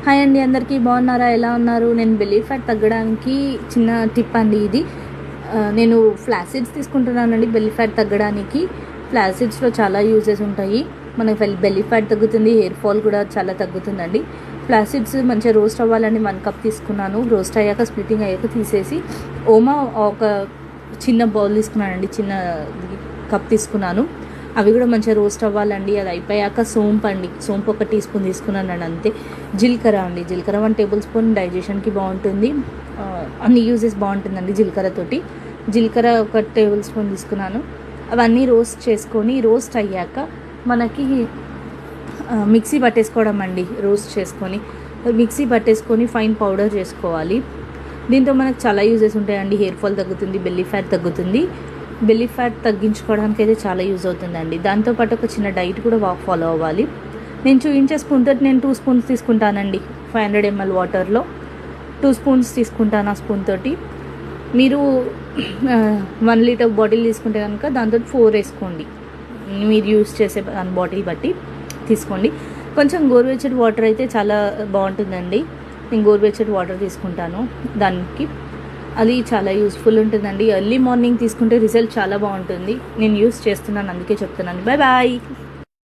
Hi అండి, అందరికీ బాగున్నారా? ఎలా ఉన్నారు? నేను బెల్లీ ఫ్యాట్ తగ్గడానికి చిన్న టిప్ అండి ఇది. నేను ఫ్లాసిడ్స్ తీసుకుంటున్నానండి బెల్లీ ఫ్యాట్ తగ్గడానికి. ఫ్లాసిడ్స్లో చాలా యూజెస్ ఉంటాయి. మనకు బెల్లీ ఫ్యాట్ తగ్గుతుంది, హెయిర్ ఫాల్ కూడా చాలా తగ్గుతుందండి. ఫ్లాసిడ్స్ మంచిగా రోస్ట్ అవ్వాలని 1 కప్ తీసుకున్నాను. రోస్ట్ అయ్యాక స్ప్లిట్టింగ్ అయ్యాక తీసేసి ఓమా ఒక చిన్న బౌల్ తీసుకున్నానండి, చిన్న కప్ తీసుకున్నాను. అవి కూడా మంచిగా రోస్ట్ అవ్వాలండి. అది అయిపోయాక సోంపు 1 టీ స్పూన్ తీసుకున్నానండి, అంతే. జీలకర్ర 1 టేబుల్ స్పూన్ డైజెషన్కి బాగుంటుంది. అన్ని యూజెస్ బాగుంటుందండి జీలకర్రతోటి. జీలకర్ర 1 టేబుల్ స్పూన్ తీసుకున్నాను. అవన్నీ రోస్ట్ అయ్యాక మనకి మిక్సీ పట్టేసుకోవడం అండి. మిక్సీ పట్టేసుకొని ఫైన్ పౌడర్ చేసుకోవాలి. దీంతో మనకు చాలా యూజెస్ ఉంటాయండి. హెయిర్ ఫాల్ తగ్గుతుంది, బెల్లీ ఫ్యాట్ తగ్గుతుంది. బెల్లీ ఫ్యాట్ తగ్గించుకోవడానికి అయితే చాలా యూజ్ అవుతుందండి. దాంతోపాటు ఒక చిన్న డైట్ కూడా ఫాలో అవ్వాలి. నేను చూపించే స్పూన్తో నేను 2 స్పూన్స్ తీసుకుంటానండి. 500 ml వాటర్లో 2 స్పూన్స్ తీసుకుంటాను ఆ స్పూన్ తోటి. మీరు 1 లీటర్ బాటిల్ తీసుకుంటే కనుక దాంతో 4 వేసుకోండి. మీరు యూజ్ చేసే బాటిల్ బట్టి తీసుకోండి. కొంచెం గోరువెచ్చటి వాటర్ అయితే చాలా బాగుంటుందండి. నేను గోరువెచ్చటి వాటర్ తీసుకుంటాను దానికి. అది చాలా యూస్ఫుల్ ఉంటుందండి. ఎర్లీ మార్నింగ్ తీసుకుంటే రిజల్ట్ చాలా బాగుంటుంది. నేను యూస్ చేస్తున్నాను, అందుకే చెప్తున్నాను. Bye bye.